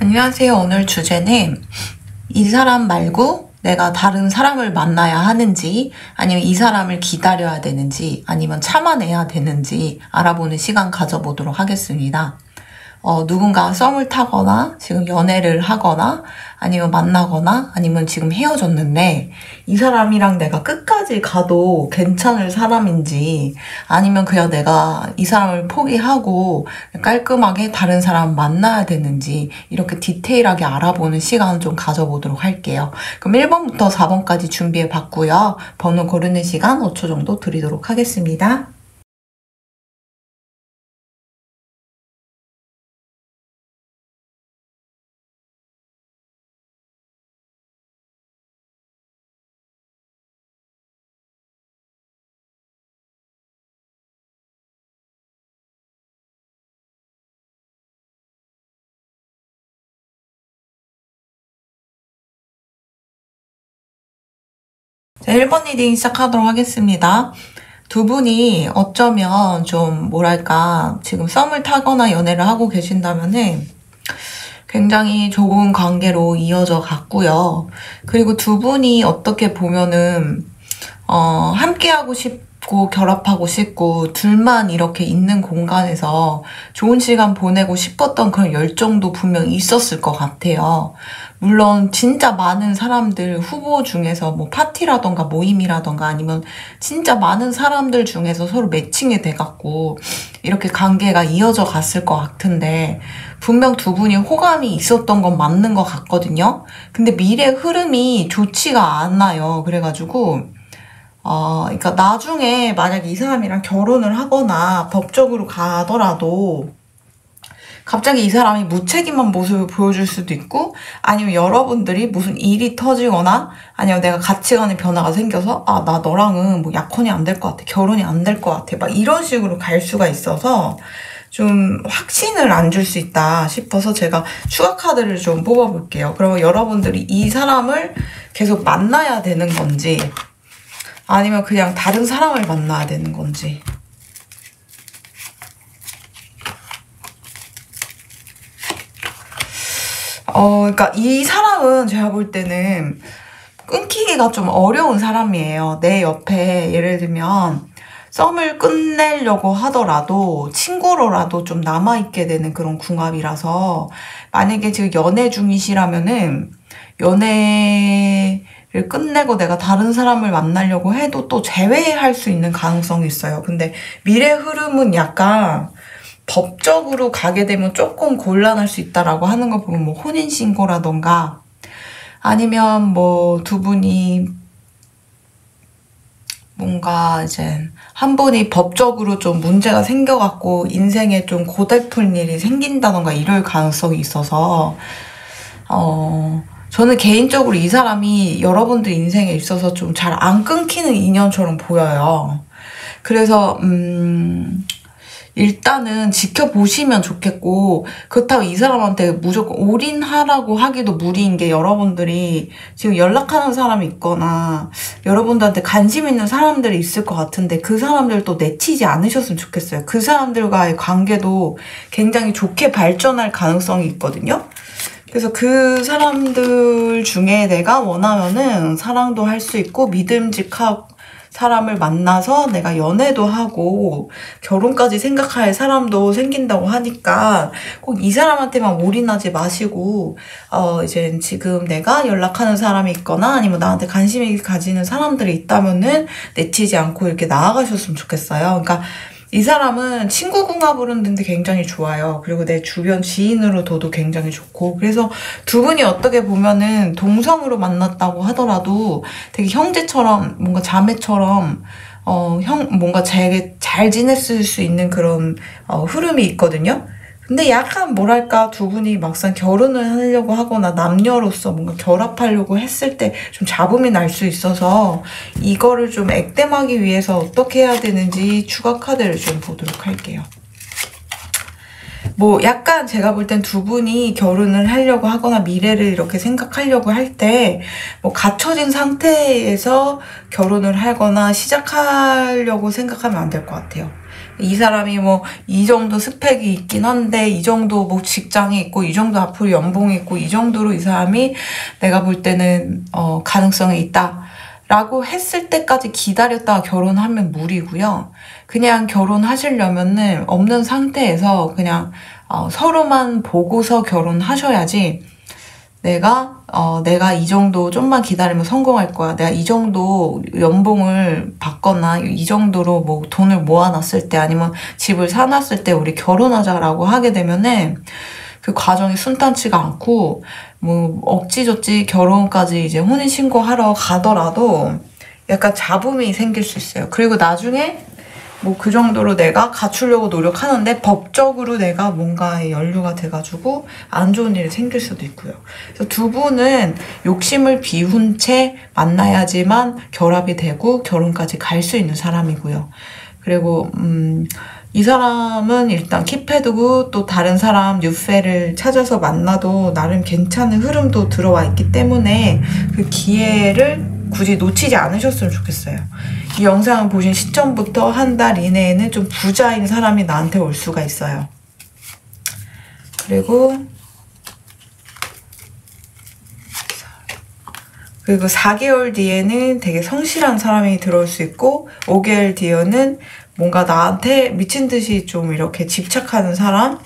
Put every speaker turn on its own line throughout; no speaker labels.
안녕하세요. 오늘 주제는 이 사람 말고 내가 다른 사람을 만나야 하는지, 아니면 이 사람을 기다려야 되는지, 아니면 참아내야 되는지 알아보는 시간 가져보도록 하겠습니다. 누군가 썸을 타거나 지금 연애를 하거나 아니면 만나거나 아니면 지금 헤어졌는데 이 사람이랑 내가 끝까지 가도 괜찮을 사람인지, 아니면 그냥 내가 이 사람을 포기하고 깔끔하게 다른 사람 만나야 되는지, 이렇게 디테일하게 알아보는 시간 좀 가져보도록 할게요. 그럼 1번부터 4번까지 준비해 봤고요. 번호 고르는 시간 5초 정도 드리도록 하겠습니다. 자, 1번 리딩 시작하도록 하겠습니다. 두 분이 어쩌면 좀 뭐랄까 지금 썸을 타거나 연애를 하고 계신다면은 굉장히 좋은 관계로 이어져 갔고요. 그리고 두 분이 어떻게 보면은 함께하고 싶고 결합하고 싶고 둘만 이렇게 있는 공간에서 좋은 시간 보내고 싶었던 그런 열정도 분명 있었을 것 같아요. 물론 진짜 많은 사람들 후보 중에서 뭐 파티라던가 모임이라던가 아니면 진짜 많은 사람들 중에서 서로 매칭이 돼갖고 이렇게 관계가 이어져 갔을 것 같은데, 분명 두 분이 호감이 있었던 건 맞는 것 같거든요. 근데 미래 흐름이 좋지가 않아요. 그래가지고 그러니까 나중에 만약에 이 사람이랑 결혼을 하거나 법적으로 가더라도 갑자기 이 사람이 무책임한 모습을 보여줄 수도 있고, 아니면 여러분들이 무슨 일이 터지거나 아니면 내가 가치관의 변화가 생겨서 나 너랑은 뭐 약혼이 안 될 것 같아, 결혼이 안 될 것 같아, 막 이런 식으로 갈 수가 있어서 좀 확신을 안 줄 수 있다 싶어서 제가 추가 카드를 좀 뽑아볼게요. 그러면 여러분들이 이 사람을 계속 만나야 되는 건지 아니면 그냥 다른 사람을 만나야 되는 건지. 그러니까 이 사람은 제가 볼 때는 끊기기가 좀 어려운 사람이에요. 내 옆에 예를 들면 썸을 끝내려고 하더라도 친구로라도 좀 남아있게 되는 그런 궁합이라서, 만약에 지금 연애 중이시라면은 연애를 끝내고 내가 다른 사람을 만나려고 해도 또 제외할 수 있는 가능성이 있어요. 근데 미래 흐름은 약간 법적으로 가게 되면 조금 곤란할 수 있다라고 하는 거 보면, 뭐 혼인신고라던가 아니면 뭐 두 분이 뭔가 이제 한 분이 법적으로 좀 문제가 생겨갖고 인생에 좀 고달픈 일이 생긴다던가 이럴 가능성이 있어서 저는 개인적으로 이 사람이 여러분들 인생에 있어서 좀 잘 안 끊기는 인연처럼 보여요. 그래서 일단은 지켜보시면 좋겠고, 그렇다고 이 사람한테 무조건 올인하라고 하기도 무리인 게, 여러분들이 지금 연락하는 사람이 있거나 여러분들한테 관심 있는 사람들이 있을 것 같은데 그 사람들도 내치지 않으셨으면 좋겠어요. 그 사람들과의 관계도 굉장히 좋게 발전할 가능성이 있거든요. 그래서 그 사람들 중에 내가 원하면은 사랑도 할 수 있고 믿음직하고 사람을 만나서 내가 연애도 하고 결혼까지 생각할 사람도 생긴다고 하니까 꼭 이 사람한테만 올인하지 마시고, 이제 지금 내가 연락하는 사람이 있거나 아니면 나한테 관심이 가지는 사람들이 있다면은 내치지 않고 이렇게 나아가셨으면 좋겠어요. 그러니까 이 사람은 친구 궁합으로 는데 굉장히 좋아요. 그리고 내 주변 지인으로 둬도 굉장히 좋고, 그래서 두 분이 어떻게 보면은 동성으로 만났다고 하더라도 되게 형제처럼, 뭔가 자매처럼 뭔가 잘 지냈을 수 있는 그런 흐름이 있거든요. 근데 약간 뭐랄까 두 분이 막상 결혼을 하려고 하거나 남녀로서 뭔가 결합하려고 했을 때 좀 잡음이 날 수 있어서, 이거를 좀 액땜하기 위해서 어떻게 해야 되는지 추가 카드를 좀 보도록 할게요. 뭐 약간 제가 볼 땐 두 분이 결혼을 하려고 하거나 미래를 이렇게 생각하려고 할 때 뭐 갖춰진 상태에서 결혼을 하거나 시작하려고 생각하면 안 될 것 같아요. 이 사람이 뭐 이 정도 스펙이 있긴 한데 이 정도 뭐 직장이 있고 이 정도 앞으로 연봉이 있고 이 정도로 이 사람이 내가 볼 때는 가능성이 있다 라고 했을 때까지 기다렸다가 결혼하면 무리고요. 그냥 결혼하시려면은 없는 상태에서 그냥 서로만 보고서 결혼하셔야지 내가 이 정도 좀만 기다리면 성공할 거야. 내가 이 정도 연봉을 받거나 이 정도로 뭐 돈을 모아놨을 때 아니면 집을 사놨을 때 우리 결혼하자라고 하게 되면은 그 과정이 순탄치가 않고 뭐 억지저지 결혼까지 이제 혼인신고하러 가더라도 약간 잡음이 생길 수 있어요. 그리고 나중에 뭐 그 정도로 내가 갖추려고 노력하는데 법적으로 내가 뭔가에 연루가 돼가지고 안 좋은 일이 생길 수도 있고요. 그래서 두 분은 욕심을 비운 채 만나야지만 결합이 되고 결혼까지 갈 수 있는 사람이고요. 그리고 이 사람은 일단 킵해두고 또 다른 사람 뉴페를 찾아서 만나도 나름 괜찮은 흐름도 들어와 있기 때문에 그 기회를 굳이 놓치지 않으셨으면 좋겠어요. 이 영상을 보신 시점부터 한 달 이내에는 좀 부자인 사람이 나한테 올 수가 있어요. 그리고 4개월 뒤에는 되게 성실한 사람이 들어올 수 있고 5개월 뒤에는 뭔가 나한테 미친 듯이 좀 이렇게 집착하는 사람,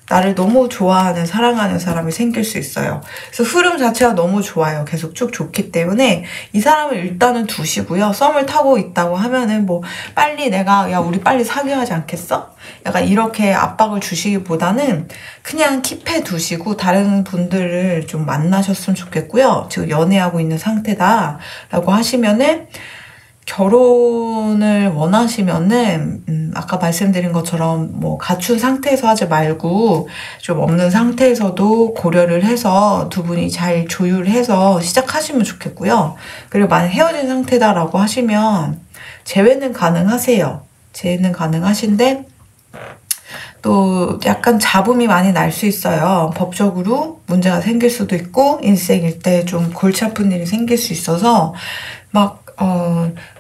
나를 너무 좋아하는, 사랑하는 사람이 생길 수 있어요. 그래서 흐름 자체가 너무 좋아요. 계속 쭉 좋기 때문에 이 사람을 일단은 두시고요. 썸을 타고 있다고 하면은 뭐 빨리 야 우리 빨리 사귀어야 하지 않겠어? 약간 이렇게 압박을 주시기보다는 그냥 킵해 두시고 다른 분들을 좀 만나셨으면 좋겠고요. 지금 연애하고 있는 상태다 라고 하시면은 결혼을 원하시면은 아까 말씀드린 것처럼 뭐 갖춘 상태에서 하지 말고 좀 없는 상태에서도 고려를 해서 두 분이 잘 조율해서 시작하시면 좋겠고요. 그리고 만약 헤어진 상태다라고 하시면 재회는 가능하세요. 재회는 가능하신데 또 약간 잡음이 많이 날 수 있어요. 법적으로 문제가 생길 수도 있고 인생일 때 좀 골치 아픈 일이 생길 수 있어서 막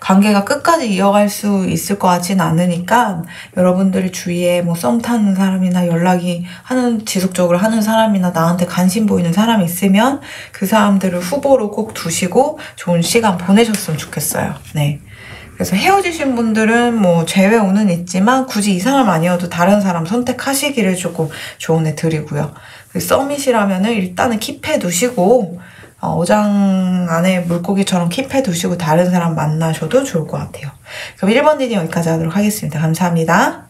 관계가 끝까지 이어갈 수 있을 것 같진 않으니까 여러분들 주위에 뭐 썸 타는 사람이나 지속적으로 하는 사람이나 나한테 관심 보이는 사람이 있으면 그 사람들을 후보로 꼭 두시고 좋은 시간 보내셨으면 좋겠어요. 네. 그래서 헤어지신 분들은 뭐 재회오는 있지만 굳이 이 사람 아니어도 다른 사람 선택하시기를 조금 조언해 드리고요. 썸이시라면은 일단은 킵해 두시고 어장 안에 물고기처럼 킵해 두시고 다른 사람 만나셔도 좋을 것 같아요. 그럼 1번 리딩 여기까지 하도록 하겠습니다. 감사합니다.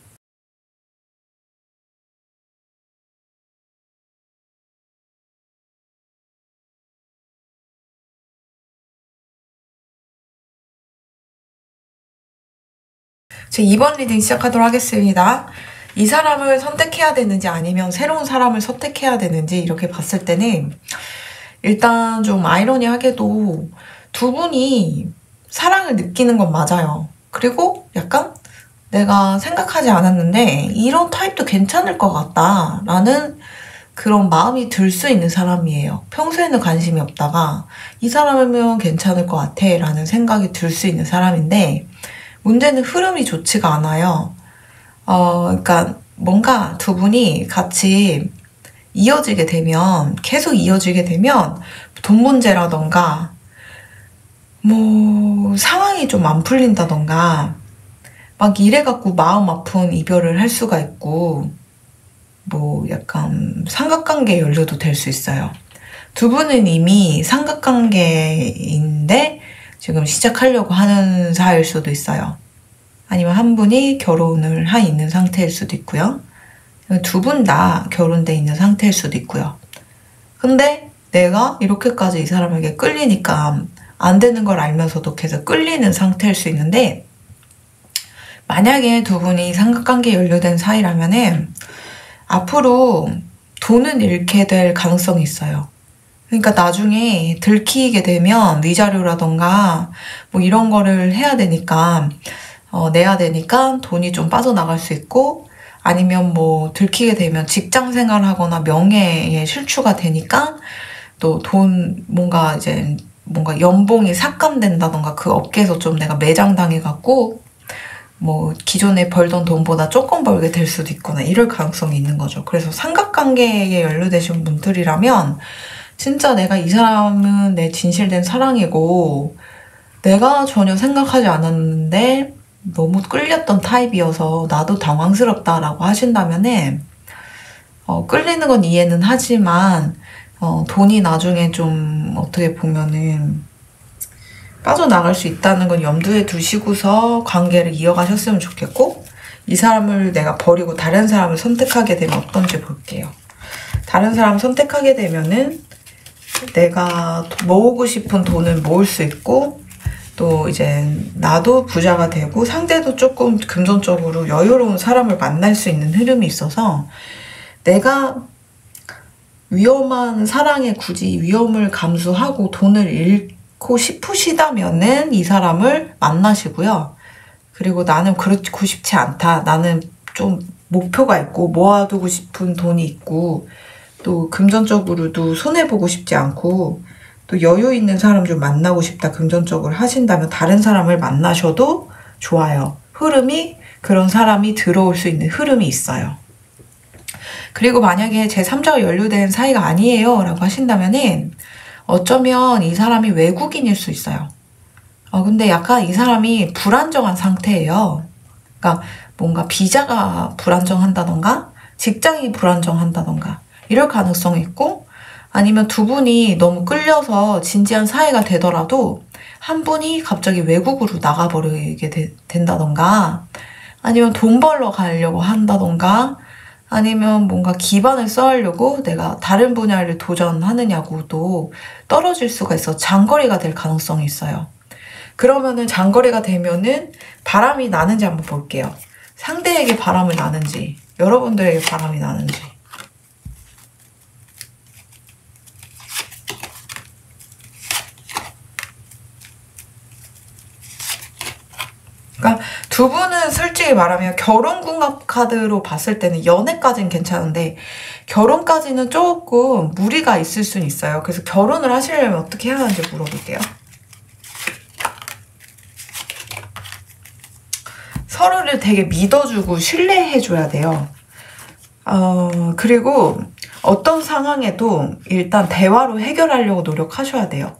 제 2번 리딩 시작하도록 하겠습니다. 이 사람을 선택해야 되는지 아니면 새로운 사람을 선택해야 되는지 이렇게 봤을 때는 일단 좀 아이러니하게도 두 분이 사랑을 느끼는 건 맞아요. 그리고 약간 내가 생각하지 않았는데 이런 타입도 괜찮을 것 같다 라는 그런 마음이 들 수 있는 사람이에요. 평소에는 관심이 없다가 이 사람이면 괜찮을 것 같아 라는 생각이 들 수 있는 사람인데 문제는 흐름이 좋지가 않아요. 그러니까 뭔가 두 분이 같이 계속 이어지게 되면 돈 문제라던가 뭐 상황이 좀 안 풀린다던가 막 이래갖고 마음 아픈 이별을 할 수가 있고 뭐 약간 삼각관계 연루도 될 수 있어요. 두 분은 이미 삼각관계인데 지금 시작하려고 하는 사이일 수도 있어요. 아니면 한 분이 결혼을 있는 상태일 수도 있고요. 두 분 다 결혼돼 있는 상태일 수도 있고요. 근데 내가 이렇게까지 이 사람에게 끌리니까 안 되는 걸 알면서도 계속 끌리는 상태일 수 있는데 만약에 두 분이 삼각관계 연루된 사이라면은 앞으로 돈은 잃게 될 가능성이 있어요. 그러니까 나중에 들키게 되면 위자료라던가 뭐 이런 거를 해야 되니까 내야 되니까 돈이 좀 빠져나갈 수 있고 아니면 뭐 들키게 되면 직장 생활하거나 명예에 실추가 되니까 또 뭔가 연봉이 삭감된다던가 그 업계에서 좀 내가 매장당해갖고 뭐 기존에 벌던 돈보다 조금 벌게 될 수도 있거나 이럴 가능성이 있는 거죠. 그래서 삼각관계에 연루되신 분들이라면 진짜 내가 이 사람은 내 진실된 사랑이고 내가 전혀 생각하지 않았는데 너무 끌렸던 타입이어서 나도 당황스럽다라고 하신다면은 끌리는 건 이해는 하지만 돈이 나중에 좀 어떻게 보면은 빠져나갈 수 있다는 건 염두에 두시고서 관계를 이어가셨으면 좋겠고, 이 사람을 내가 버리고 다른 사람을 선택하게 되면 어떤지 볼게요. 다른 사람 선택하게 되면은 내가 모으고 싶은 돈을 모을 수 있고, 또 이제 나도 부자가 되고 상대도 조금 금전적으로 여유로운 사람을 만날 수 있는 흐름이 있어서, 내가 위험한 사랑에 굳이 위험을 감수하고 돈을 잃고 싶으시다면은 이 사람을 만나시고요. 그리고 나는 그렇고 싶지 않다. 나는 좀 목표가 있고 모아두고 싶은 돈이 있고 또 금전적으로도 손해보고 싶지 않고 또 여유 있는 사람 좀 만나고 싶다 금전적으로 하신다면 다른 사람을 만나셔도 좋아요. 흐름이 그런 사람이 들어올 수 있는 흐름이 있어요. 그리고 만약에 제3자가 연루된 사이가 아니에요 라고 하신다면은 어쩌면 이 사람이 외국인일 수 있어요. 근데 약간 이 사람이 불안정한 상태예요. 그러니까 뭔가 비자가 불안정한다던가 직장이 불안정한다던가 이럴 가능성이 있고, 아니면 두 분이 너무 끌려서 진지한 사이가 되더라도 한 분이 갑자기 외국으로 나가버리게 된다던가, 아니면 돈 벌러 가려고 한다던가, 아니면 뭔가 기반을 쌓으려고 내가 다른 분야를 도전하느냐고도 떨어질 수가 있어 장거리가 될 가능성이 있어요. 그러면은 장거리가 되면은 바람이 나는지 한번 볼게요. 상대에게 바람을 나는지, 여러분들에게 바람이 나는지. 그러니까 두 분은 솔직히 말하면 결혼궁합 카드로 봤을 때는 연애까지는 괜찮은데 결혼까지는 조금 무리가 있을 수는 있어요. 그래서 결혼을 하시려면 어떻게 해야 하는지 물어볼게요. 서로를 되게 믿어주고 신뢰해줘야 돼요. 그리고 어떤 상황에도 일단 대화로 해결하려고 노력하셔야 돼요.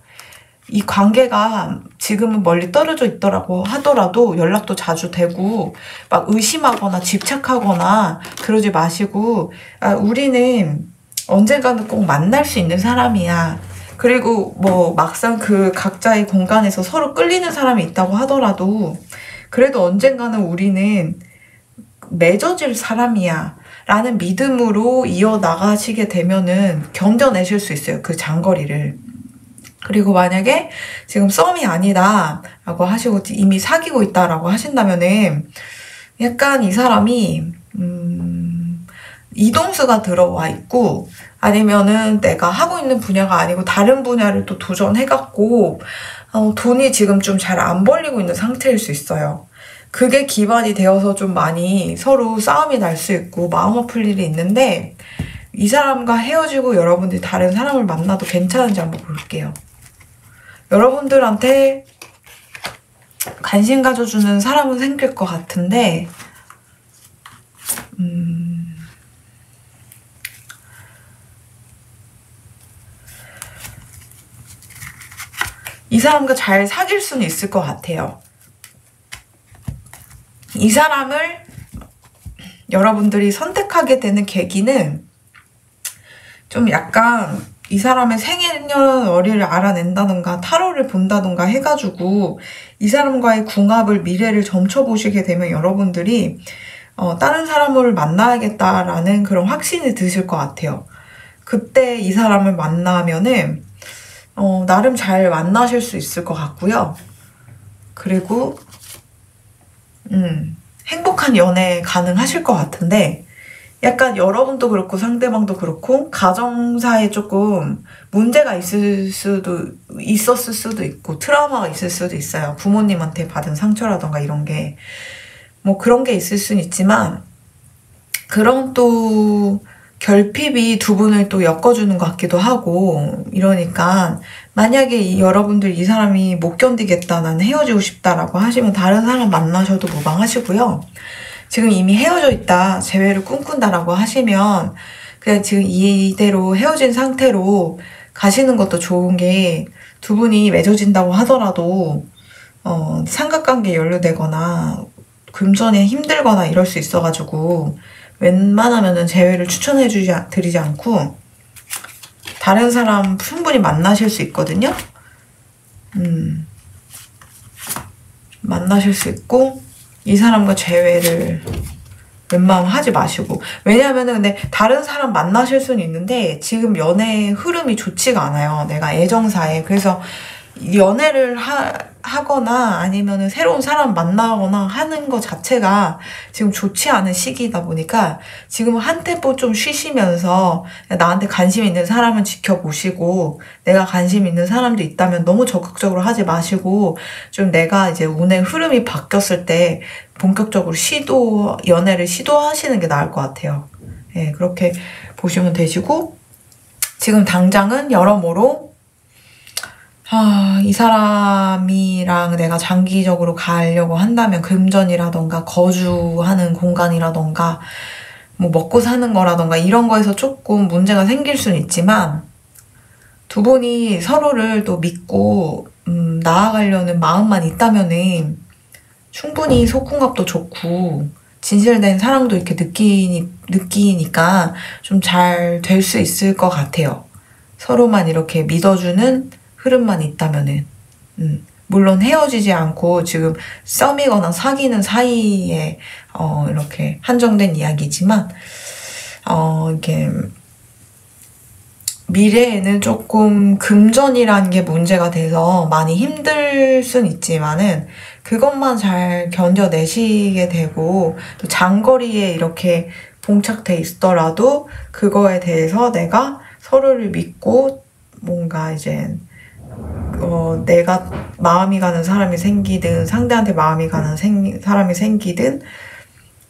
이 관계가 지금은 멀리 떨어져 있더라고 하더라도 연락도 자주 되고 막 의심하거나 집착하거나 그러지 마시고, 우리는 언젠가는 꼭 만날 수 있는 사람이야. 그리고 뭐 막상 그 각자의 공간에서 서로 끌리는 사람이 있다고 하더라도 그래도 언젠가는 우리는 맺어질 사람이야 라는 믿음으로 이어나가시게 되면은 견뎌내실 수 있어요. 그 장거리를. 그리고 만약에 지금 썸이 아니다 라고 하시고 이미 사귀고 있다 라고 하신다면은 약간 이 사람이 이동수가 들어와 있고, 아니면은 내가 하고 있는 분야가 아니고 다른 분야를 또 도전해갖고 돈이 지금 좀 잘 안 벌리고 있는 상태일 수 있어요. 그게 기반이 되어서 좀 많이 서로 싸움이 날 수 있고 마음 아플 일이 있는데, 이 사람과 헤어지고 여러분들이 다른 사람을 만나도 괜찮은지 한번 볼게요. 여러분들한테 관심 가져주는 사람은 생길 것 같은데, 이 사람과 잘 사귈 수는 있을 것 같아요. 이 사람을 여러분들이 선택하게 되는 계기는 좀 약간 이 사람의 생년월일을 알아낸다던가 타로를 본다던가 해가지고 이 사람과의 궁합을 미래를 점쳐보시게 되면 여러분들이 다른 사람을 만나야겠다라는 그런 확신이 드실 것 같아요. 그때 이 사람을 만나면은 나름 잘 만나실 수 있을 것 같고요. 그리고 행복한 연애 가능하실 것 같은데, 약간 여러분도 그렇고 상대방도 그렇고 가정사에 조금 문제가 있었을 수도 있고 트라우마가 있을 수도 있어요. 부모님한테 받은 상처라던가 이런 게 뭐 그런 게 있을 수는 있지만, 그런 또 결핍이 두 분을 또 엮어주는 것 같기도 하고 이러니까 만약에 여러분들 이 사람이 못 견디겠다 나는 헤어지고 싶다라고 하시면 다른 사람 만나셔도 무방하시고요. 지금 이미 헤어져 있다 재회를 꿈꾼다라고 하시면 그냥 지금 이대로 헤어진 상태로 가시는 것도 좋은 게 두 분이 맺어진다고 하더라도 삼각관계에 연루되거나 금전에 힘들거나 이럴 수 있어가지고 웬만하면은 재회를 드리지 않고 다른 사람 충분히 만나실 수 있거든요. 만나실 수 있고 이 사람과 재회를 웬만하면 하지 마시고 왜냐하면은 근데 다른 사람 만나실 수는 있는데 지금 연애 흐름이 좋지가 않아요. 내가 애정사에. 그래서 연애를 하거나 아니면은 새로운 사람 만나거나 하는 것 자체가 지금 좋지 않은 시기이다 보니까 지금 한 템포 좀 쉬시면서 나한테 관심 있는 사람은 지켜보시고 내가 관심 있는 사람도 있다면 너무 적극적으로 하지 마시고 좀 내가 이제 운의 흐름이 바뀌었을 때 본격적으로 연애를 시도하시는 게 나을 것 같아요. 예, 그렇게 보시면 되시고 지금 당장은 여러모로 이 사람이랑 내가 장기적으로 가려고 한다면 금전이라던가 거주하는 공간이라던가 뭐 먹고 사는 거라던가 이런 거에서 조금 문제가 생길 수는 있지만 두 분이 서로를 또 믿고 나아가려는 마음만 있다면은 충분히 소kum갑도 좋고 진실된 사랑도 이렇게 느끼니까 좀 잘 될 수 있을 것 같아요. 서로만 이렇게 믿어주는 흐름만 있다면은 물론 헤어지지 않고 지금 썸이거나 사귀는 사이에 이렇게 한정된 이야기지만 이렇게 미래에는 조금 금전이라는 게 문제가 돼서 많이 힘들 순 있지만은 그것만 잘 견뎌내시게 되고 또 장거리에 이렇게 봉착돼 있더라도 그거에 대해서 내가 서로를 믿고 뭔가 이제 내가 마음이 가는 사람이 생기든 상대한테 마음이 가는 사람이 생기든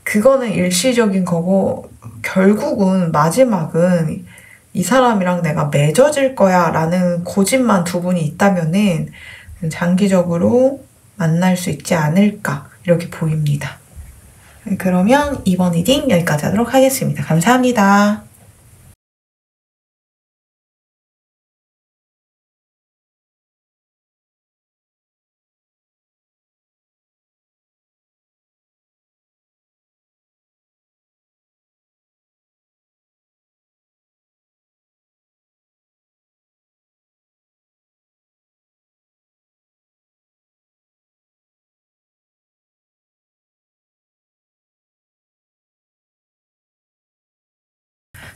그거는 일시적인 거고 결국은 마지막은 이 사람이랑 내가 맺어질 거야 라는 고집만 두 분이 있다면은 장기적으로 만날 수 있지 않을까 이렇게 보입니다. 그러면 이번 리딩 여기까지 하도록 하겠습니다. 감사합니다.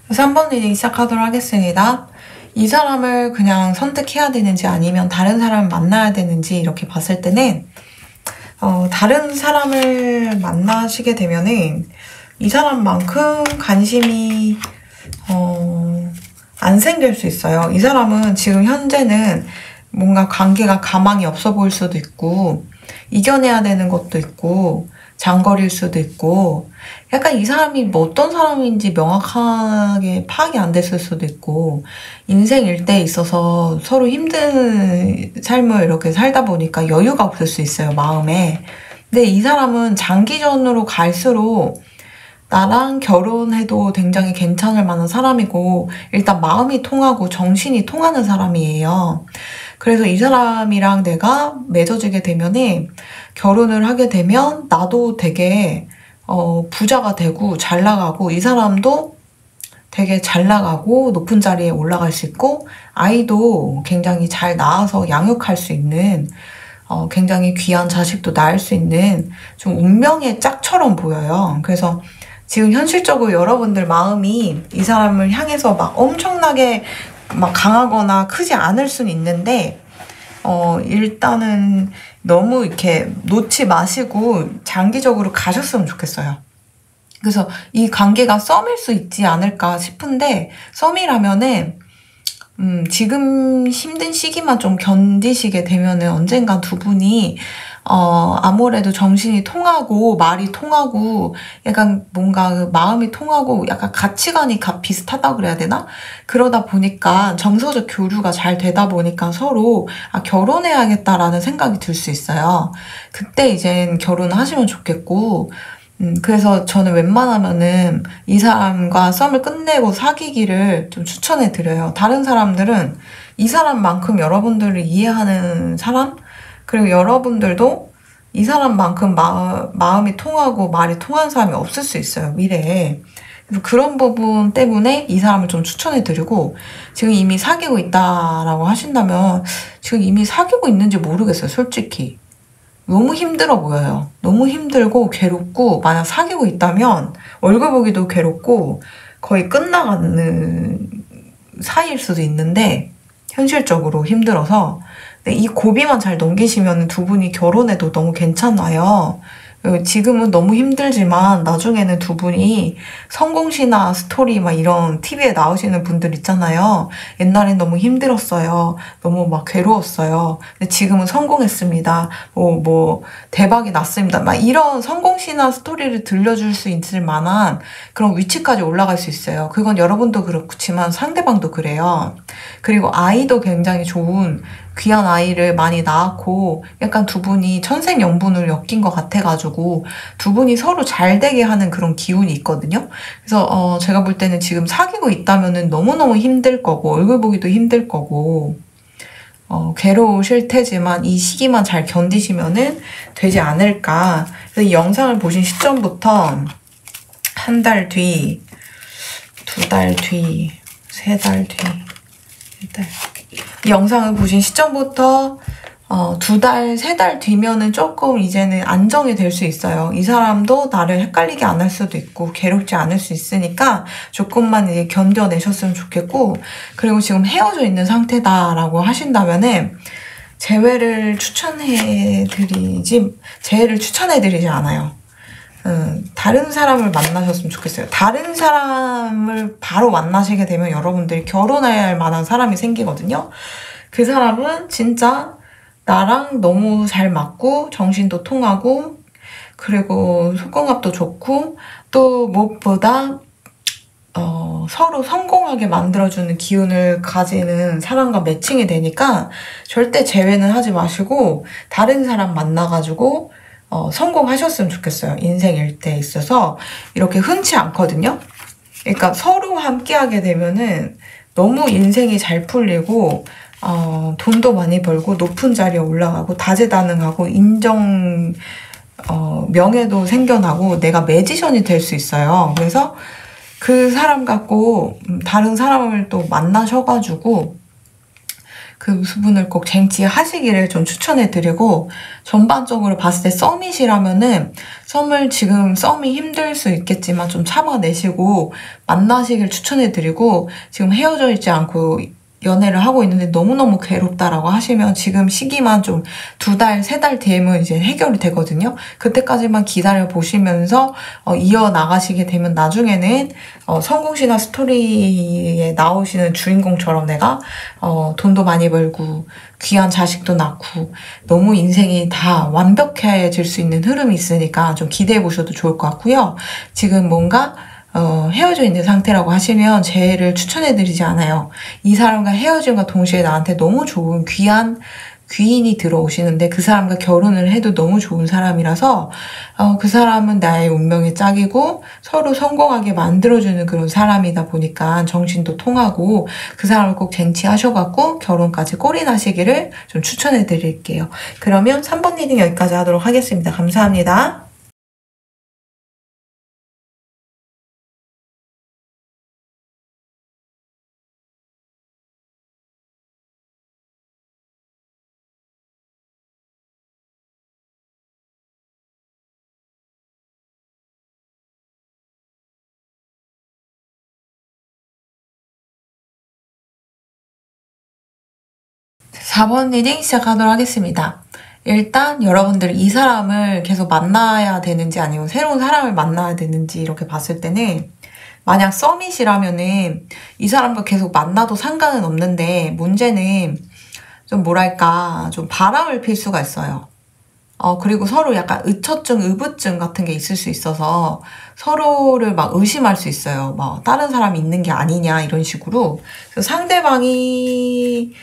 그래서 3번 리딩 시작하도록 하겠습니다. 이 사람을 그냥 선택해야 되는지 아니면 다른 사람을 만나야 되는지 이렇게 봤을 때는 다른 사람을 만나시게 되면은 이 사람만큼 관심이 안 생길 수 있어요. 이 사람은 지금 현재는 뭔가 관계가 가망이 없어 보일 수도 있고 이겨내야 되는 것도 있고 장거리일 수도 있고 약간 이 사람이 뭐 어떤 사람인지 명확하게 파악이 안 됐을 수도 있고 인생 일대에 있어서 서로 힘든 삶을 이렇게 살다 보니까 여유가 없을 수 있어요, 마음에. 근데 이 사람은 장기전으로 갈수록 나랑 결혼해도 굉장히 괜찮을 만한 사람이고 일단 마음이 통하고 정신이 통하는 사람이에요. 그래서 이 사람이랑 내가 맺어지게 되면은 결혼을 하게 되면 나도 되게 부자가 되고 잘 나가고 이 사람도 되게 잘 나가고 높은 자리에 올라갈 수 있고 아이도 굉장히 잘 낳아서 양육할 수 있는 굉장히 귀한 자식도 낳을 수 있는 좀 운명의 짝처럼 보여요. 그래서 지금 현실적으로 여러분들 마음이 이 사람을 향해서 막 엄청나게 막 강하거나 크지 않을 수는 있는데 일단은 너무 이렇게 놓지 마시고 장기적으로 가셨으면 좋겠어요. 그래서 이 관계가 썸일 수 있지 않을까 싶은데 썸이라면은 지금 힘든 시기만 좀 견디시게 되면은 언젠가 두 분이 아무래도 정신이 통하고 말이 통하고 약간 뭔가 그 마음이 통하고 약간 가치관이 비슷하다 그래야 되나? 그러다 보니까 정서적 교류가 잘 되다 보니까 서로 결혼해야겠다라는 생각이 들 수 있어요. 그때 이젠 결혼하시면 좋겠고 그래서 저는 웬만하면은 이 사람과 썸을 끝내고 사귀기를 좀 추천해 드려요. 다른 사람들은 이 사람만큼 여러분들을 이해하는 사람? 그리고 여러분들도 이 사람만큼 마음이 통하고 말이 통하는 사람이 없을 수 있어요, 미래에. 그래서 그런 부분 때문에 이 사람을 좀 추천해 드리고, 지금 이미 사귀고 있다라고 하신다면, 지금 이미 사귀고 있는지 모르겠어요, 솔직히. 너무 힘들어 보여요. 너무 힘들고 괴롭고, 만약 사귀고 있다면 얼굴 보기도 괴롭고 거의 끝나가는 사이일 수도 있는데 현실적으로 힘들어서 이 고비만 잘 넘기시면 두 분이 결혼해도 너무 괜찮아요. 지금은 너무 힘들지만 나중에는 두 분이 성공시나 스토리 막 이런 TV에 나오시는 분들 있잖아요. 옛날엔 너무 힘들었어요. 너무 막 괴로웠어요. 근데 지금은 성공했습니다. 뭐 대박이 났습니다. 막 이런 성공시나 스토리를 들려줄 수 있을 만한 그런 위치까지 올라갈 수 있어요. 그건 여러분도 그렇지만 상대방도 그래요. 그리고 아이도 굉장히 좋은 귀한 아이를 많이 낳았고 약간 두 분이 천생연분을 엮인 것 같아가지고 두 분이 서로 잘 되게 하는 그런 기운이 있거든요. 그래서 제가 볼 때는 지금 사귀고 있다면은 너무너무 힘들 거고 얼굴 보기도 힘들 거고 괴로우실 테지만 이 시기만 잘 견디시면은 되지 않을까. 그래서 이 영상을 보신 시점부터 한 달 뒤, 두 달 뒤, 세 달 뒤, 네 달. 이 영상을 보신 시점부터 두 달, 세 달 뒤면은 조금 이제는 안정이 될 수 있어요. 이 사람도 나를 헷갈리게 안 할 수도 있고 괴롭지 않을 수 있으니까 조금만 이제 견뎌내셨으면 좋겠고, 그리고 지금 헤어져 있는 상태다라고 하신다면은 재회를 추천해드리지 않아요. 다른 사람을 만나셨으면 좋겠어요. 다른 사람을 바로 만나시게 되면 여러분들이 결혼해야 할 만한 사람이 생기거든요. 그 사람은 진짜 나랑 너무 잘 맞고 정신도 통하고 그리고 속궁합도 좋고 또 무엇보다 서로 성공하게 만들어주는 기운을 가지는 사람과 매칭이 되니까 절대 재회는 하지 마시고 다른 사람 만나가지고 성공하셨으면 좋겠어요. 인생 일대에 있어서 이렇게 흔치 않거든요. 그러니까 서로 함께하게 되면은 너무 인생이 잘 풀리고 돈도 많이 벌고 높은 자리에 올라가고 다재다능하고 명예도 생겨나고 내가 매지션이 될 수 있어요. 그래서 그 사람 갖고 다른 사람을 또 만나셔가지고 그 부분을 꼭 쟁취하시기를 좀 추천해드리고, 전반적으로 봤을 때 썸이시라면은 썸이 힘들 수 있겠지만 좀 참아내시고 만나시길 추천해드리고, 지금 헤어져 있지 않고 연애를 하고 있는데 너무너무 괴롭다라고 하시면 지금 시기만 좀 두 달, 세 달 뒤에는 이제 해결이 되거든요. 그때까지만 기다려 보시면서 이어나가시게 되면 나중에는 성공시나 스토리에 나오시는 주인공처럼 내가 돈도 많이 벌고 귀한 자식도 낳고 너무 인생이 다 완벽해질 수 있는 흐름이 있으니까 좀 기대해 보셔도 좋을 것 같고요. 지금 뭔가 헤어져 있는 상태라고 하시면 재회를 추천해드리지 않아요. 이 사람과 헤어짐과 동시에 나한테 너무 좋은 귀한 귀인이 들어오시는데 그 사람과 결혼을 해도 너무 좋은 사람이라서 그 사람은 나의 운명의 짝이고 서로 성공하게 만들어주는 그런 사람이다 보니까 정신도 통하고 그 사람을 꼭 쟁취하셔갖고 결혼까지 꼴이 나시기를 좀 추천해드릴게요. 그러면 3번 리딩 여기까지 하도록 하겠습니다. 감사합니다. 4번 리딩 시작하도록 하겠습니다. 일단 여러분들 이 사람을 계속 만나야 되는지 아니면 새로운 사람을 만나야 되는지 이렇게 봤을 때는 만약 썸밋이라면은 이 사람과 계속 만나도 상관은 없는데 문제는 좀 뭐랄까 좀 바람을 필 수가 있어요. 그리고 서로 약간 의처증, 의부증 같은 게 있을 수 있어서 서로를 막 의심할 수 있어요. 막 다른 사람이 있는 게 아니냐 이런 식으로. 그래서 상대방이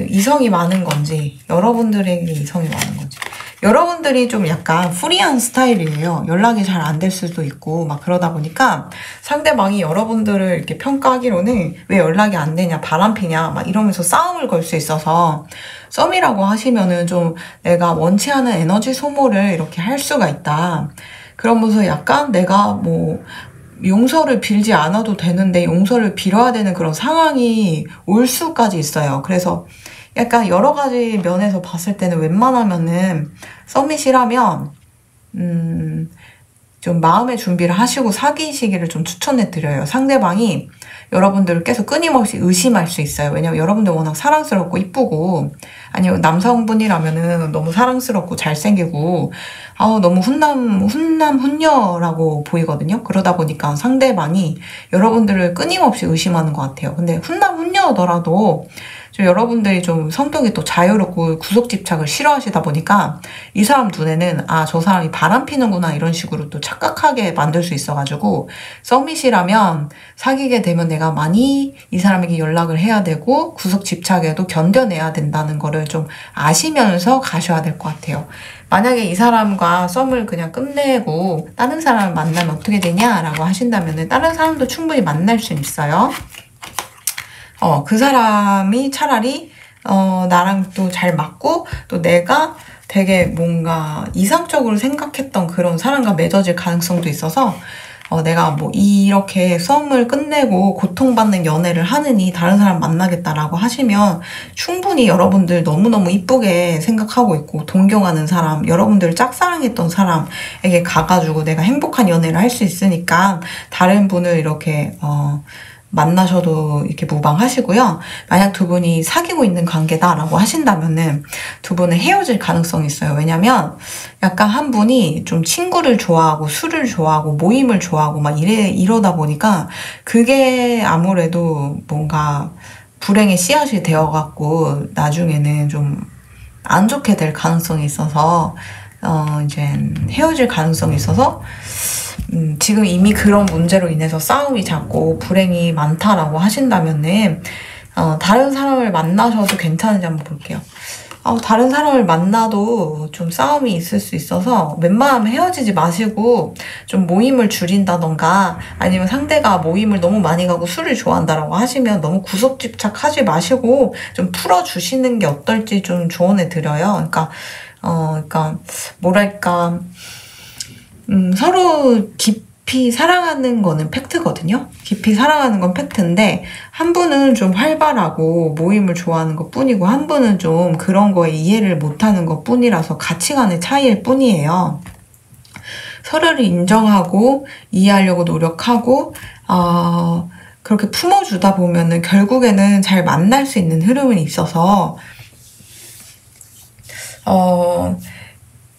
이성이 많은 건지 여러분들에게 이성이 많은 건지 여러분들이 좀 약간 프리한 스타일이에요. 연락이 잘 안 될 수도 있고 막 그러다 보니까 상대방이 여러분들을 이렇게 평가하기로는 왜 연락이 안 되냐 바람피냐 막 이러면서 싸움을 걸 수 있어서 썸이라고 하시면은 좀 내가 원치 않은 에너지 소모를 이렇게 할 수가 있다. 그러면서 약간 내가 뭐 용서를 빌지 않아도 되는데 용서를 빌어야 되는 그런 상황이 올 수까지 있어요. 그래서 약간 여러 가지 면에서 봤을 때는 웬만하면은 썸밋이라면 좀 마음의 준비를 하시고 사귀시기를 좀 추천해 드려요. 상대방이 여러분들을 계속 끊임없이 의심할 수 있어요. 왜냐면 여러분들 워낙 사랑스럽고 이쁘고 아니면 남성분이라면은 너무 사랑스럽고 잘생기고 너무 훈남훈녀라고 보이거든요. 그러다 보니까 상대방이 여러분들을 끊임없이 의심하는 것 같아요. 근데 훈남훈녀더라도 좀 여러분들이 좀 성격이 또 자유롭고 구속집착을 싫어하시다 보니까 이 사람 눈에는 저 사람이 바람피는구나 이런 식으로 또 착각하게 만들 수 있어가지고 썸밋이라면 사귀게 되면 내가 많이 이 사람에게 연락을 해야 되고 구속집착에도 견뎌내야 된다는 거를 좀 아시면서 가셔야 될 것 같아요. 만약에 이 사람과 썸을 그냥 끝내고 다른 사람을 만나면 어떻게 되냐라고 하신다면 다른 사람도 충분히 만날 수 있어요. 그 사람이 차라리 나랑 또 잘 맞고 또 내가 되게 뭔가 이상적으로 생각했던 그런 사람과 맺어질 가능성도 있어서 내가 뭐 이렇게 썸을 끝내고 고통받는 연애를 하느니 다른 사람 만나겠다라고 하시면 충분히 여러분들 너무너무 이쁘게 생각하고 있고 동경하는 사람, 여러분들을 짝사랑했던 사람에게 가가지고 내가 행복한 연애를 할 수 있으니까 다른 분을 이렇게 만나셔도 이렇게 무방하시고요. 만약 두 분이 사귀고 있는 관계다라고 하신다면은 두 분은 헤어질 가능성이 있어요. 왜냐면 약간 한 분이 좀 친구를 좋아하고 술을 좋아하고 모임을 좋아하고 막 이러다 보니까 그게 아무래도 뭔가 불행의 씨앗이 되어갖고 나중에는 좀 안 좋게 될 가능성이 있어서 이제 헤어질 가능성이 있어서 지금 이미 그런 문제로 인해서 싸움이 잦고 불행이 많다라고 하신다면은 다른 사람을 만나셔도 괜찮은지 한번 볼게요. 다른 사람을 만나도 좀 싸움이 있을 수 있어서 웬만하면 헤어지지 마시고 좀 모임을 줄인다던가 아니면 상대가 모임을 너무 많이 가고 술을 좋아한다라고 하시면 너무 구속집착하지 마시고 좀 풀어주시는 게 어떨지 좀 조언해 드려요. 그러니까 뭐랄까 서로 깊이 사랑하는 거는 팩트거든요. 깊이 사랑하는 건 팩트인데 한 분은 좀 활발하고 모임을 좋아하는 것 뿐이고 한 분은 좀 그런 거에 이해를 못하는 것 뿐이라서 가치관의 차이일 뿐이에요. 서로를 인정하고 이해하려고 노력하고 그렇게 품어주다 보면은 결국에는 잘 만날 수 있는 흐름은 있어서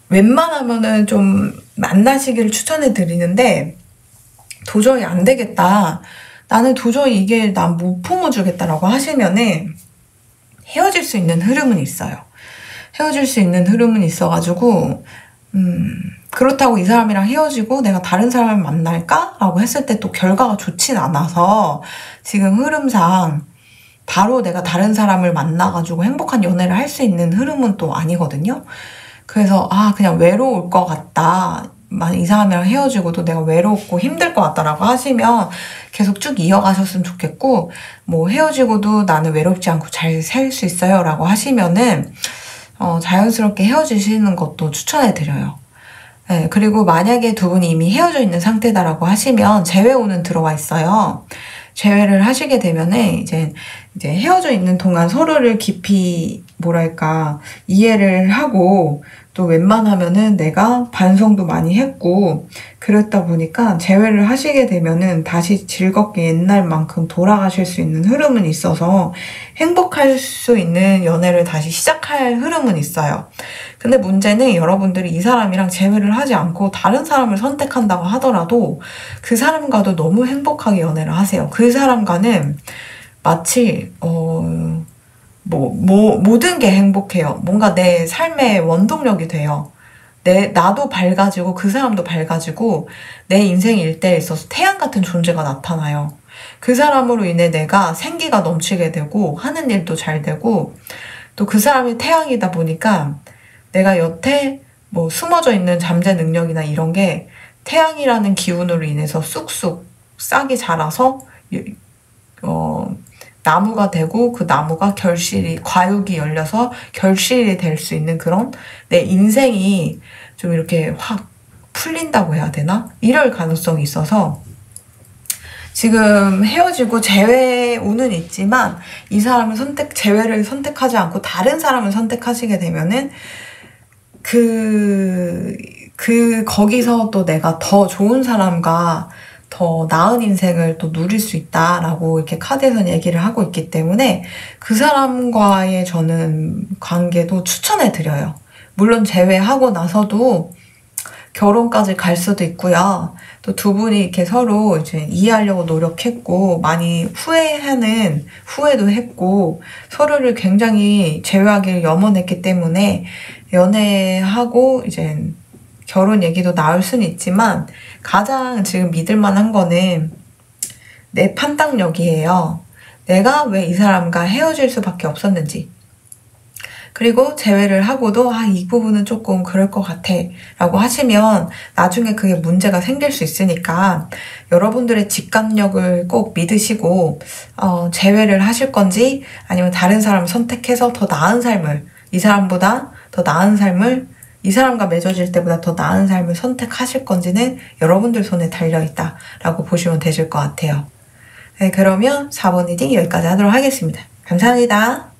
웬만하면은 좀 만나시기를 추천해 드리는데 도저히 안 되겠다. 나는 도저히 이게 난 못 품어주겠다라고 하시면은 헤어질 수 있는 흐름은 있어요. 헤어질 수 있는 흐름은 있어가지고 그렇다고 이 사람이랑 헤어지고 내가 다른 사람을 만날까? 라고 했을 때 또 결과가 좋진 않아서 지금 흐름상 바로 내가 다른 사람을 만나가지고 행복한 연애를 할 수 있는 흐름은 또 아니거든요. 그래서 그냥 외로울 것 같다. 이 사람이랑 헤어지고도 내가 외롭고 힘들 것 같다라고 하시면 계속 쭉 이어가셨으면 좋겠고 뭐 헤어지고도 나는 외롭지 않고 잘 살 수 있어요 라고 하시면은 자연스럽게 헤어지시는 것도 추천해 드려요. 네, 그리고 만약에 두 분이 이미 헤어져 있는 상태다라고 하시면 재회호는 들어와 있어요. 재회를 하시게 되면은 이제 헤어져 있는 동안 서로를 깊이 뭐랄까 이해를 하고 또 웬만하면은 내가 반성도 많이 했고 그랬다 보니까 재회를 하시게 되면은 다시 즐겁게 옛날만큼 돌아가실 수 있는 흐름은 있어서 행복할 수 있는 연애를 다시 시작할 흐름은 있어요. 근데 문제는 여러분들이 이 사람이랑 재회를 하지 않고 다른 사람을 선택한다고 하더라도 그 사람과도 너무 행복하게 연애를 하세요. 그 사람과는 마치 모든 게 행복해요. 뭔가 내 삶의 원동력이 돼요. 나도 밝아지고 그 사람도 밝아지고 내 인생 일대에 있어서 태양 같은 존재가 나타나요. 그 사람으로 인해 내가 생기가 넘치게 되고 하는 일도 잘 되고 또 그 사람이 태양이다 보니까 내가 여태 뭐 숨어져 있는 잠재 능력이나 이런 게 태양이라는 기운으로 인해서 쑥쑥 싹이 자라서 나무가 되고 그 나무가 과육이 열려서 결실이 될 수 있는 그런 내 인생이 좀 이렇게 확 풀린다고 해야 되나? 이럴 가능성이 있어서 지금 헤어지고 재회 운은 있지만 이 사람을 재회를 선택하지 않고 다른 사람을 선택하시게 되면은 거기서 또 내가 더 좋은 사람과 더 나은 인생을 또 누릴 수 있다라고 이렇게 카드에서는 얘기를 하고 있기 때문에 그 사람과의 저는 관계도 추천해 드려요. 물론 재회하고 나서도 결혼까지 갈 수도 있고요. 또 두 분이 이렇게 서로 이제 이해하려고 노력했고 많이 후회도 했고 서로를 굉장히 재회하기를 염원했기 때문에 연애하고 이제 결혼 얘기도 나올 수는 있지만 가장 지금 믿을 만한 거는 내 판단력이에요. 내가 왜 이 사람과 헤어질 수밖에 없었는지. 그리고 재회를 하고도 이 부분은 조금 그럴 것 같아 라고 하시면 나중에 그게 문제가 생길 수 있으니까 여러분들의 직감력을 꼭 믿으시고 재회를 하실 건지 아니면 다른 사람을 선택해서 더 나은 삶을 이 사람보다 더 나은 삶을 이 사람과 맺어질 때보다 더 나은 삶을 선택하실 건지는 여러분들 손에 달려있다 라고 보시면 되실 것 같아요. 네, 그러면 4번 리딩 여기까지 하도록 하겠습니다. 감사합니다.